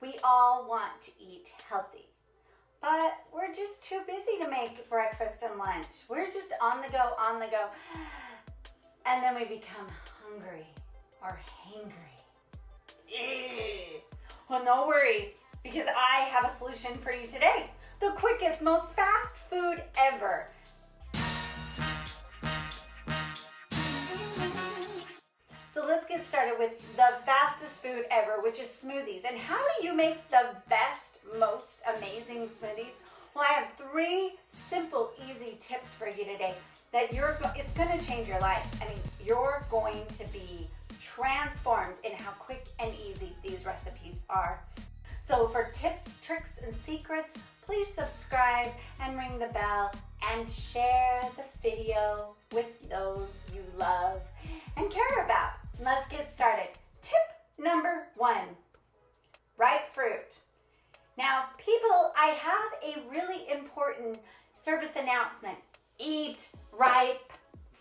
We all want to eat healthy, but we're just too busy to make breakfast and lunch. We're just on the go, and then we become hungry or hangry. Ew. Well, no worries, because I have a solution for you today. The quickest, most fast food ever. So let's get started with the fastest food ever, which is smoothies. And how do you make the best, most amazing smoothies? Well, I have 3 simple, easy tips for you today that it's going to change your life. I mean, you're going to be transformed in how quick and easy these recipes are. So for tips, tricks, and secrets, please subscribe and ring the bell and share the video with those you love and care about. Let's get started. Tip number 1, ripe fruit. Now, people, I have a really important service announcement. Eat ripe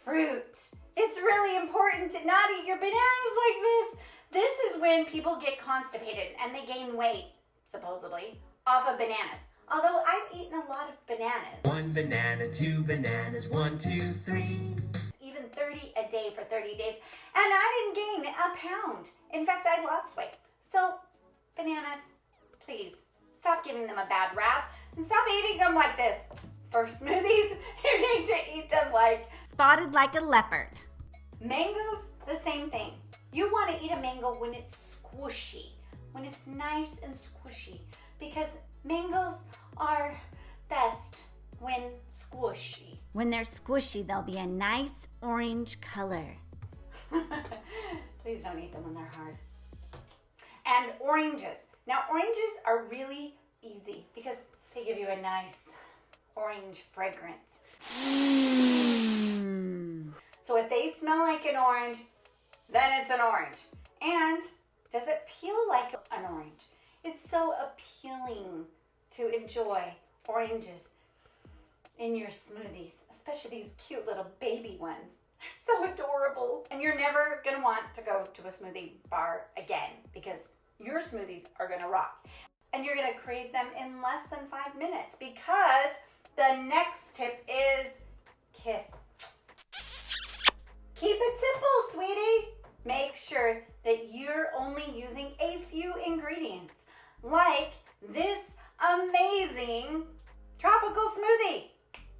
fruit. It's really important to not eat your bananas like this. This is when people get constipated and they gain weight, supposedly, off of bananas. Although I've eaten a lot of bananas. 1 banana, 2 bananas, 1, 2, 3. Even 30 a day for 30 days. And I didn't gain a pound. In fact, I lost weight. So, bananas, please, stop giving them a bad rap and stop eating them like this. For smoothies, you need to eat them like spotted like a leopard. Mangoes, the same thing. You want to eat a mango when it's squishy, when it's nice and squishy, because mangoes are best when squishy. When they're squishy, they'll be a nice orange color. Please don't eat them when they're hard. And oranges. Now, oranges are really easy because they give you a nice orange fragrance. So if they smell like an orange, then it's an orange. And does it peel like an orange? It's so appealing to enjoy oranges in your smoothies, especially these cute little baby ones. They're so adorable. And you're never gonna want to go to a smoothie bar again because your smoothies are gonna rock. And you're gonna crave them in less than 5 minutes because the next tip is kiss. Keep it simple, sweetie. Make sure that you're only using a few ingredients, like this amazing tropical smoothie.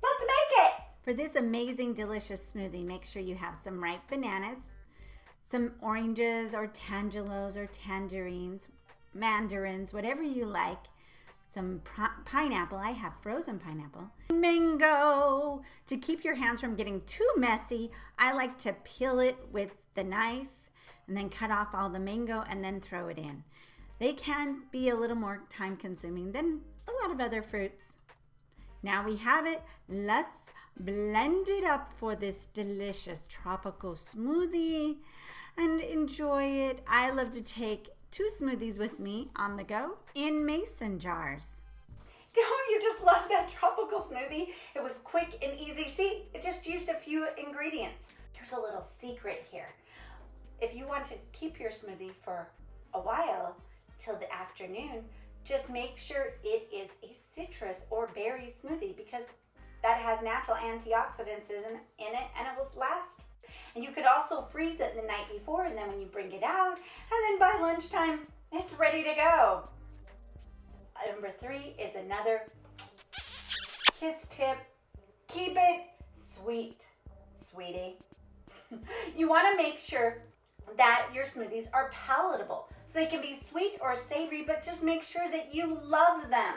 Let's make it. For this amazing, delicious smoothie, make sure you have some ripe bananas, some oranges or tangelos or tangerines, mandarins, whatever you like, some pineapple. I have frozen pineapple. Mango. To keep your hands from getting too messy, I like to peel it with the knife and then cut off all the mango and then throw it in. They can be a little more time consuming than a lot of other fruits. Now we have it. Let's blend it up for this delicious tropical smoothie and enjoy it. I love to take 2 smoothies with me on the go in mason jars. Don't you just love that tropical smoothie? It was quick and easy. See, it just used a few ingredients. There's a little secret here. If you want to keep your smoothie for a while, till the afternoon, just make sure it is a citrus or berry smoothie because that has natural antioxidants in it and it will last. And you could also freeze it the night before, and then when you bring it out, and then by lunchtime, it's ready to go. Number 3 is another kiss tip. Keep it sweet, sweetie. You want to make sure that your smoothies are palatable. So they can be sweet or savory, but just make sure that you love them.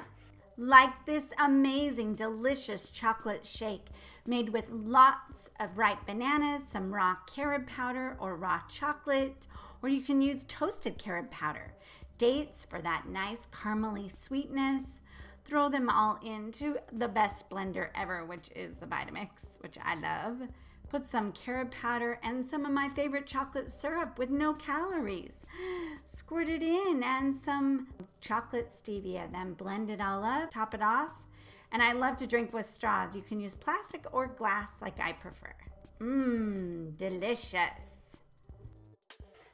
Like this amazing, delicious chocolate shake made with lots of ripe bananas, some raw carob powder or raw chocolate, or you can use toasted carob powder, dates for that nice caramely sweetness. Throw them all into the best blender ever, which is the Vitamix, which I love. Put some carob powder and some of my favorite chocolate syrup with no calories. Squirt it in and some chocolate stevia. Then blend it all up, top it off. And I love to drink with straws. You can use plastic or glass like I prefer. Delicious.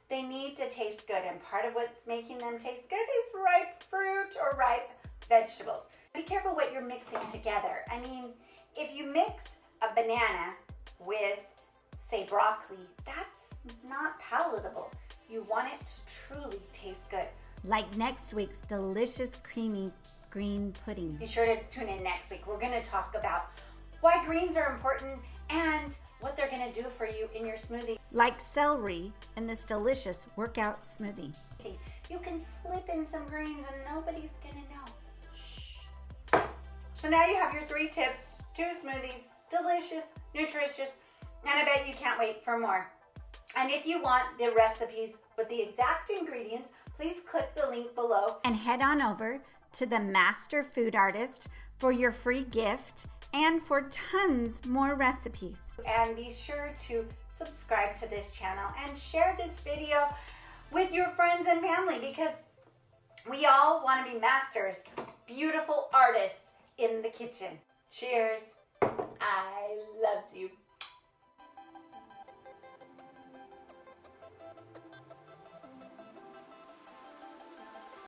they need to taste good. And part of what's making them taste good is ripe fruit or ripe vegetables. Be careful what you're mixing together. I mean, if you mix a banana with, say, broccoli, that's not palatable. You want it to truly taste good. Like next week's delicious creamy green pudding. Be sure to tune in next week. We're going to talk about why greens are important and what they're going to do for you in your smoothie. Like celery in this delicious workout smoothie. You can slip in some greens and nobody's going to know. Shh. So now you have your 3 tips, 2 smoothies, delicious, nutritious, and I bet you can't wait for more. And if you want the recipes with the exact ingredients, please click the link below. And head on over to the Master Food Artist for your free gift and for tons more recipes. And be sure to subscribe to this channel and share this video with your friends and family, because we all want to be masters, beautiful artists in the kitchen. Cheers. I loves you.